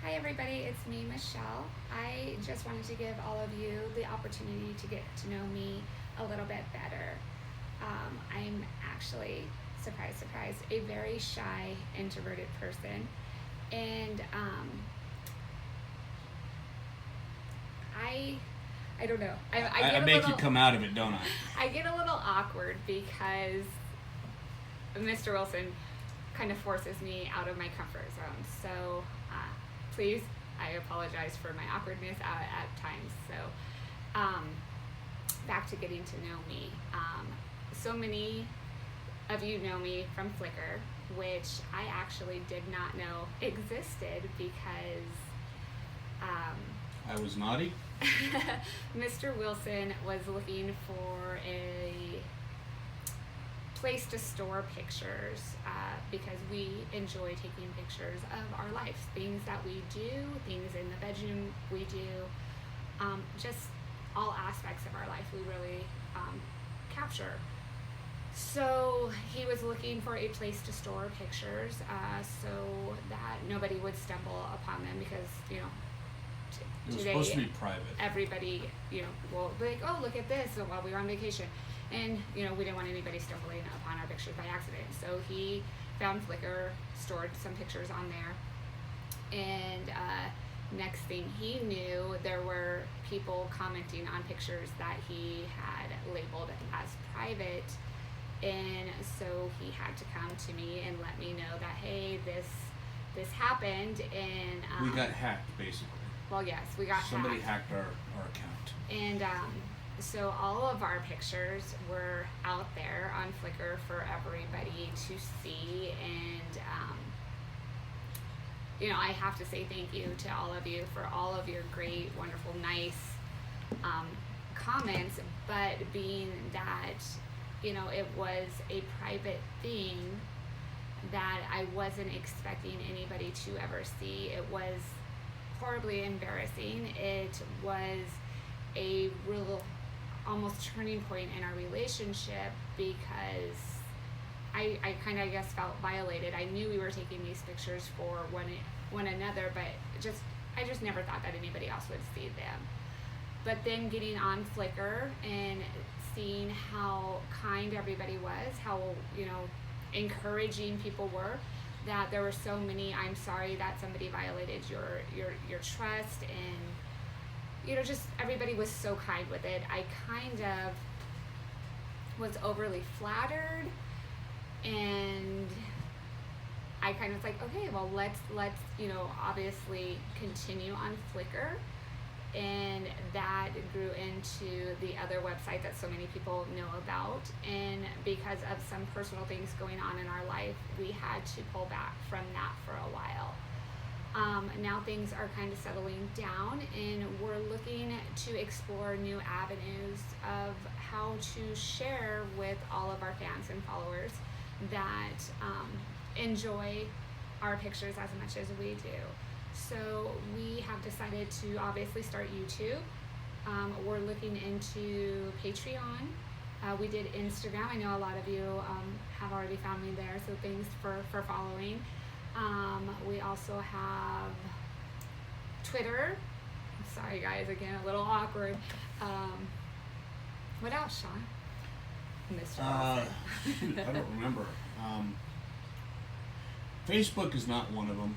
Hi everybody, it's me, Michelle. I just wanted to give all of you the opportunity to get to know me a little bit better. I'm actually, surprise, surprise, a very shy, introverted person. And I, I don't know. I I get a make you little, come out of it, don't I? I get a little awkward because Mr. Wilson kind of forces me out of my comfort zone. So please, I apologize for my awkwardness at times. So back to getting to know me. So many of you know me from Flickr, which I actually did not know existed because I was naughty. Mr. Wilson was looking for a place to store pictures because we enjoy taking pictures of our lives, things that we do, things in the bedroom we do, just all aspects of our life we really capture. So he was looking for a place to store pictures so that nobody would stumble upon them because, It was today supposed to be private. everybody, will be like, oh, look at this while we were on vacation. And, we didn't want anybody stumbling upon our pictures by accident. So he found Flickr, stored some pictures on there. And next thing he knew, there were people commenting on pictures that he had labeled as private. And so he had to come to me and let me know that, hey, this happened. And We got hacked, basically. well, yes, we got Somebody hacked. hacked our account. And so all of our pictures were out there on Flickr for everybody to see. And, I have to say thank you to all of you for all of your great, wonderful, nice comments. But being that, it was a private thing that I wasn't expecting anybody to ever see, it was horribly embarrassing. It was a real almost turning point in our relationship because I kind of, I guess, felt violated. I knew we were taking these pictures for one another, but I just never thought that anybody else would see them. But then getting on Flickr and seeing how kind everybody was, how, encouraging people were, that there were so many, I'm sorry that somebody violated your trust, and just everybody was so kind with it. I kind of was overly flattered, and I kind of was like, okay, well, let's obviously continue on Flickr. And that grew into the other website that so many people know about. And because of some personal things going on in our life, we had to pull back from that for a while. Now things are kind of settling down, and we're looking to explore new avenues of how to share with all of our fans and followers that enjoy our pictures as much as we do. So we have decided to obviously start YouTube. We're looking into Patreon. We did Instagram. I know a lot of you have already found me there, so thanks for following. We also have Twitter. Sorry guys, again, a little awkward. What else, Sean? Mr. Shoot, I don't remember. Facebook is not one of them.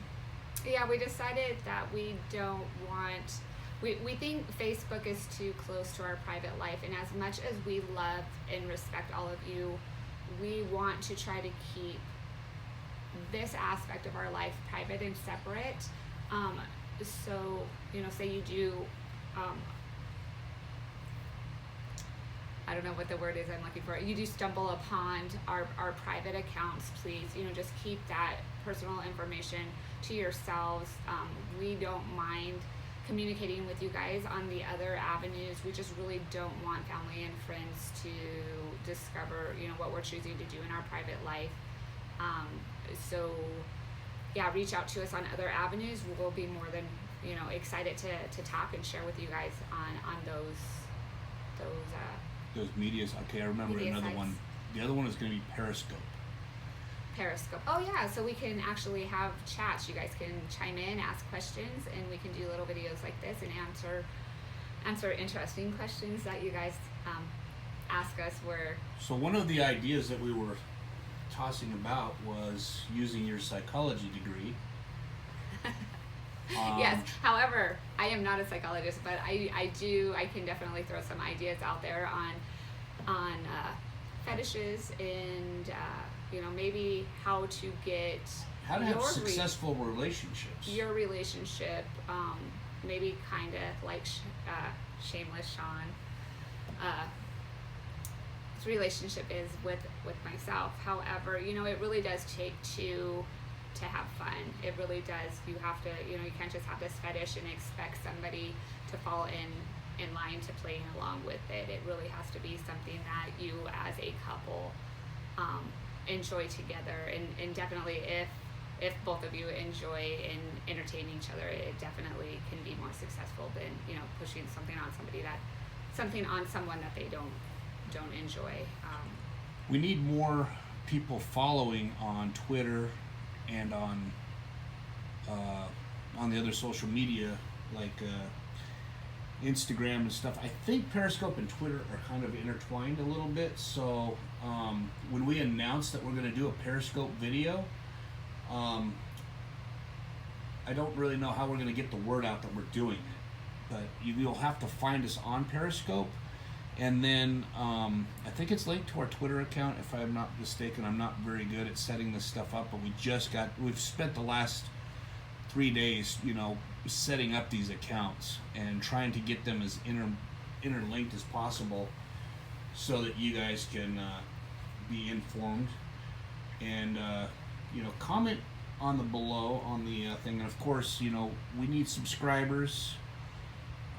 Yeah, we decided that we don't want, we think Facebook is too close to our private life, and as much as we love and respect all of you, we want to try to keep this aspect of our life private and separate. So, say you do, I don't know what the word is I'm looking for. You do stumble upon our private accounts, please, just keep that personal information to yourselves. We don't mind communicating with you guys on the other avenues. We just really don't want family and friends to discover, what we're choosing to do in our private life. So yeah, reach out to us on other avenues. We'll be more than, excited to talk and share with you guys on those Those medias. Okay, I remember media another sites. one. The other one is going to be Periscope. Periscope. Oh yeah, so we can actually have chats. You guys can chime in, ask questions, and we can do little videos like this and answer interesting questions that you guys ask us. So one of the ideas that we were tossing about was using your psychology degree. Yes. However, I am not a psychologist, but I can definitely throw some ideas out there on fetishes and maybe how to get how to have successful relationships. Your relationship, maybe kind of like Shameless Sean. His relationship is with myself. However, it really does take two to have fun. It really does. You have to, you can't just have this fetish and expect somebody to fall in line to playing along with it. It really has to be something that you as a couple enjoy together, and definitely if both of you enjoy and entertain each other, it definitely can be more successful than pushing something on someone that they don't enjoy. We need more people following on Twitter and on the other social media like Instagram and stuff. I think Periscope and Twitter are kind of intertwined a little bit. So when we announce that we're going to do a Periscope video, I don't really know how we're going to get the word out that we're doing it. But you'll have to find us on Periscope. And then I think it's linked to our Twitter account, if I'm not mistaken. I'm not very good at setting this stuff up, but we've spent the last 3 days, setting up these accounts and trying to get them as interlinked as possible so that you guys can be informed and comment on the below on the thing. And of course, we need subscribers.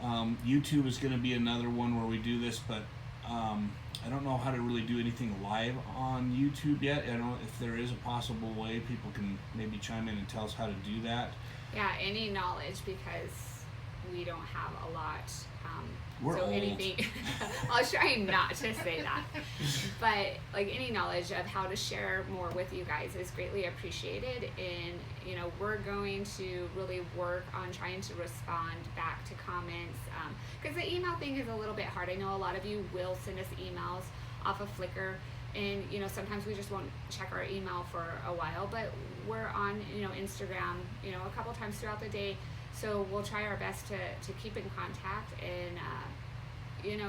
YouTube is going to be another one where we do this, but I don't know how to really do anything live on YouTube yet. I don't know if there is a possible way people can maybe chime in and tell us how to do that. Yeah, any knowledge, because we don't have a lot. We're old. Anything, I'll try not to say that, but like any knowledge of how to share more with you guys is greatly appreciated. And we're going to really work on trying to respond back to comments, because the email thing is a little bit hard. I know a lot of you will send us emails off of Flickr, and sometimes we just won't check our email for a while, but we're on Instagram a couple times throughout the day. So we'll try our best to keep in contact and,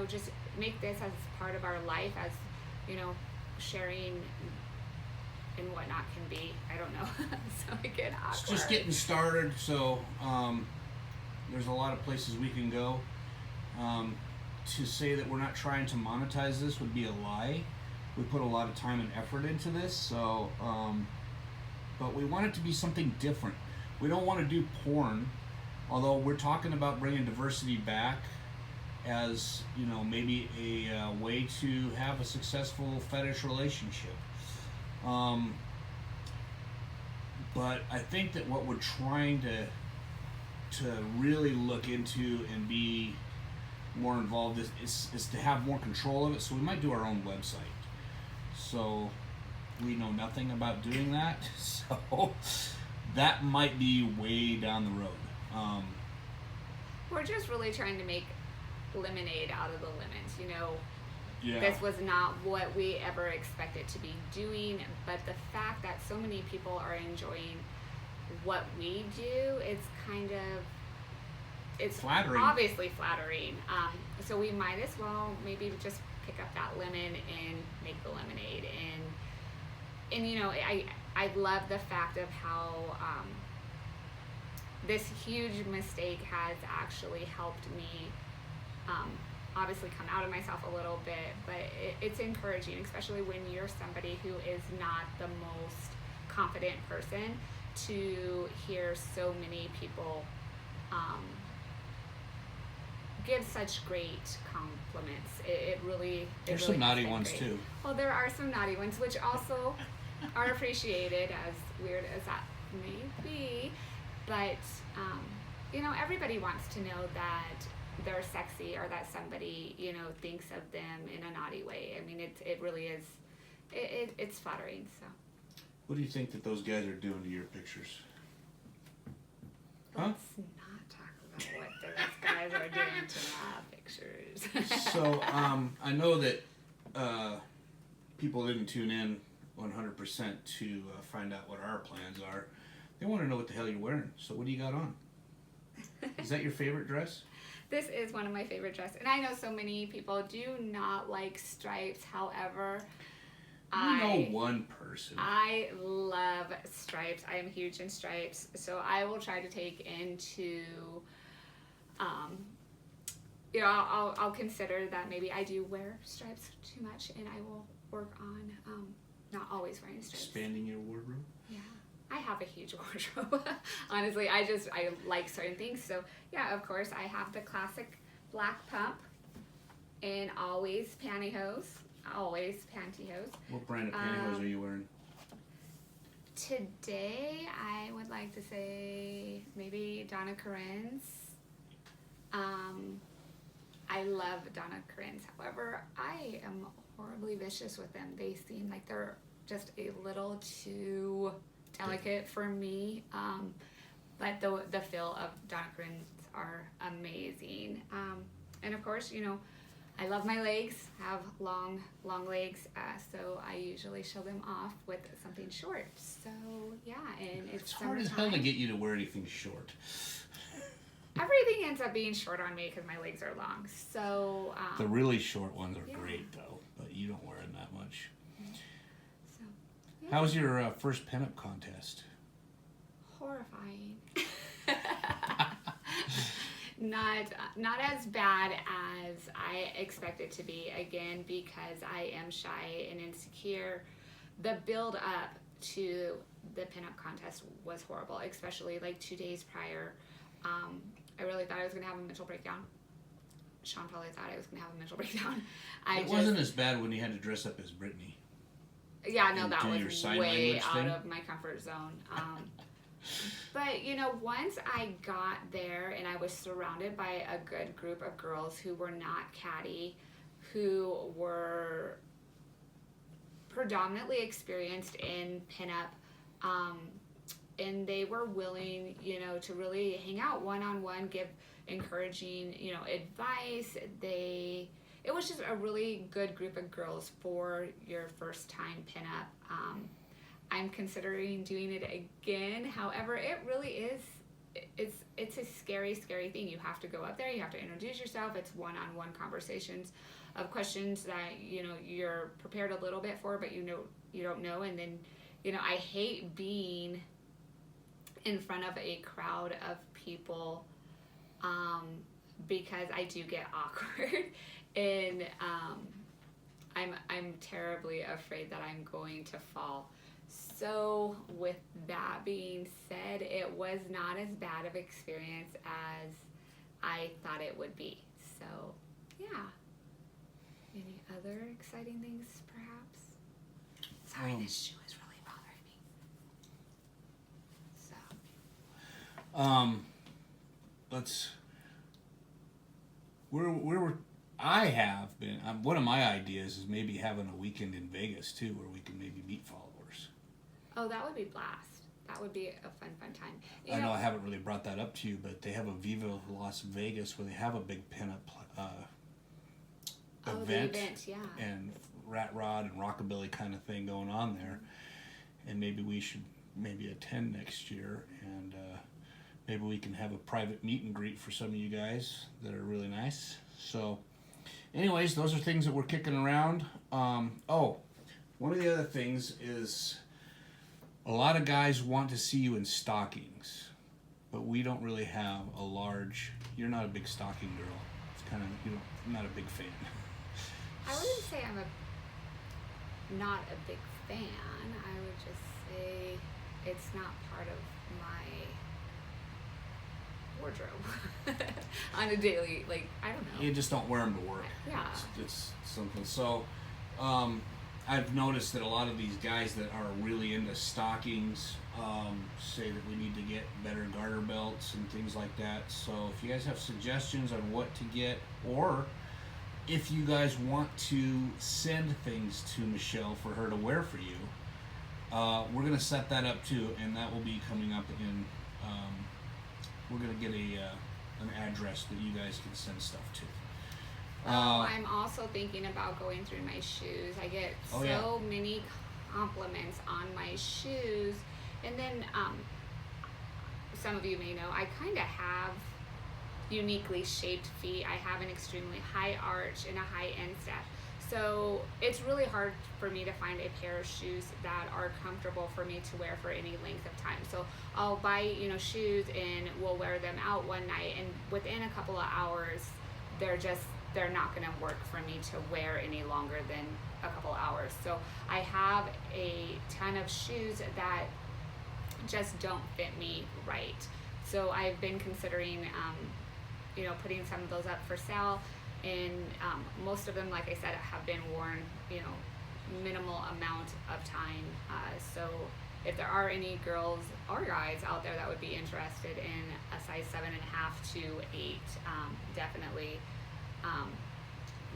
just make this as part of our life, as, sharing and whatnot can be. I don't know. So it get awkward. It's just getting started, so there's a lot of places we can go. To say that we're not trying to monetize this would be a lie. We put a lot of time and effort into this, so, but we want it to be something different. We don't want to do porn. Although we're talking about bringing diversity back as, maybe a way to have a successful fetish relationship. But I think that what we're trying to really look into and be more involved is to have more control of it. So we might do our own website. So we know nothing about doing that. So that might be way down the road. We're just really trying to make lemonade out of the lemons, Yeah. This was not what we ever expected to be doing, but the fact that so many people are enjoying what we do, it's flattering. Obviously flattering. So we might as well maybe just pick up that lemon and make the lemonade. And I love the fact of how this huge mistake has actually helped me obviously come out of myself a little bit, but it's encouraging, especially when you're somebody who is not the most confident person, to hear so many people give such great compliments. It really There's really some naughty been ones great. too. Well, there are some naughty ones, which also are appreciated, as weird as that may be. But everybody wants to know that they're sexy, or that somebody thinks of them in a naughty way. I mean, it really is. It's flattering. So What do you think that those guys are doing to your pictures? Huh? Let's not talk about what those guys are doing to my pictures. So, I know that people didn't tune in 100% to find out what our plans are. They want to know what the hell you're wearing. So, what do you got on? Is that your favorite dress? This is one of my favorite dresses. And I know so many people do not like stripes. However, I know one person. I love stripes. I am huge in stripes. So I will try to take into, I'll consider that maybe I do wear stripes too much, and I will work on not always wearing stripes. Expanding your wardrobe? Yeah. I have a huge wardrobe. Honestly, I like certain things. So yeah, of course, I have the classic black pump and always pantyhose. Always pantyhose. What brand of pantyhose are you wearing? Today, I would like to say maybe Donna Karen's. I love Donna Karen's. However, I am horribly vicious with them. They seem like they're just a little too delicate for me. But the feel of Donna Karen's are amazing. And of course, I love my legs, have long legs, so I usually show them off with something short. So yeah, and it's hard as hell to get you to wear anything short. Everything ends up being short on me because my legs are long. So the really short ones are great though, but you don't wear them that much. So yeah. How was your first pinup contest? Horrifying. Not as bad as I expect it to be, again, because I am shy and insecure. The build up to the pinup contest was horrible, especially like 2 days prior. I really thought I was going to have a mental breakdown. Sean probably thought I was going to have a mental breakdown. It wasn't as bad when you had to dress up as Brittany. Yeah, no, that was way out of my comfort zone. But, once I got there and I was surrounded by a good group of girls who were not catty, who were predominantly experienced in pinup, and they were willing, to really hang out one-on-one, give encouraging, advice. It was just a really good group of girls for your first time pinup. I'm considering doing it again. However, it really is, it's a scary thing. You have to go up there, you have to introduce yourself. It's one-on-one conversations of questions that, you're prepared a little bit for, but you don't know. And then, I hate being in front of a crowd of people, because I do get awkward and, I'm terribly afraid that I'm going to fall. So with that being said, it was not as bad of experience as I thought it would be. So yeah. Any other exciting things perhaps? Sorry, this shoe is really bothering me. I have been, one of my ideas is maybe having a weekend in Vegas too, where we can maybe meet followers. Oh, that would be blast. That would be a fun time. I know I haven't really brought that up to you, but they have a Viva Las Vegas where they have a big pinup event. The event, yeah. And Rat Rod and Rockabilly kind of thing going on there. And maybe we should attend next year, and maybe we can have a private meet and greet for some of you guys that are really nice. So anyways, those are things that we're kicking around. One of the other things is a lot of guys want to see you in stockings, but we don't really have you're not a big stocking girl. It's kind of, I'm not a big fan. I wouldn't say I'm not a big fan. I would just say it's not part of my wardrobe on a daily, I don't know. You just don't wear them to work. Yeah. It's something. So, I've noticed that a lot of these guys that are really into stockings say that we need to get better garter belts and things like that. So if you guys have suggestions on what to get, or if you guys want to send things to Michelle for her to wear for you, we're gonna set that up too, and that will be coming up in. We're gonna get an address that you guys can send stuff to. I'm also thinking about going through my shoes. I get many compliments on my shoes, and then some of you may know I kind of have uniquely shaped feet. I have an extremely high arch and a high instep. So it's really hard for me to find a pair of shoes that are comfortable for me to wear for any length of time. So I'll buy, shoes and we'll wear them out one night, and within a couple of hours, they're not going to work for me to wear any longer than a couple hours. So I have a ton of shoes that just don't fit me right. So I've been considering, putting some of those up for sale. And most of them, like I said, have been worn, minimal amount of time. So if there are any girls or guys out there that would be interested in a size 7.5 to 8, definitely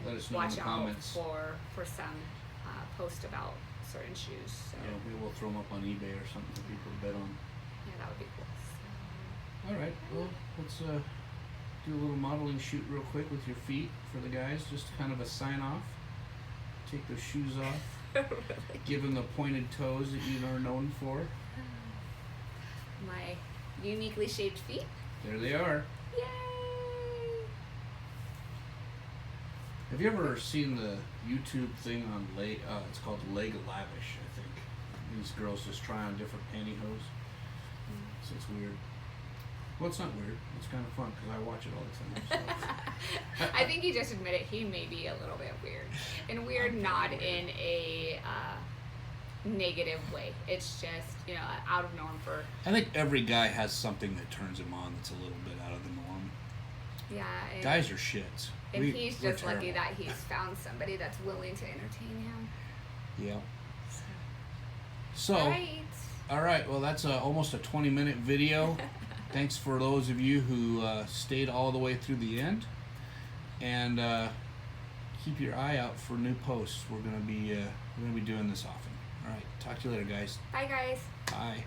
let us know watch in the out comments. for some post about certain shoes. So Yeah, maybe we'll throw them up on eBay or something for people to bet on. yeah, that would be cool. So, all right, well, let's do a little modeling shoot real quick with your feet for the guys, just kind of a sign off. Take those shoes off. Give them the pointed toes that you are known for. My uniquely shaped feet. There they are. Yay! Have you ever seen the YouTube thing on it's called Leg Lavish, I think. These girls just try on different pantyhose. So it's weird. Well, it's not weird. It's kind of fun because I watch it all the time. So. I think he just admitted he may be a little bit weird. And weird not in a negative way. It's just, out of norm for... I think every guy has something that turns him on that's a little bit out of the norm. Yeah. Guys are shits. And he's just lucky that he's found somebody that's willing to entertain him. Yeah. So, right. All right. Well, that's almost a 20-minute video. Thanks for those of you who stayed all the way through the end, and keep your eye out for new posts. We're gonna be doing this often. All right, talk to you later, guys. Bye, guys. Bye.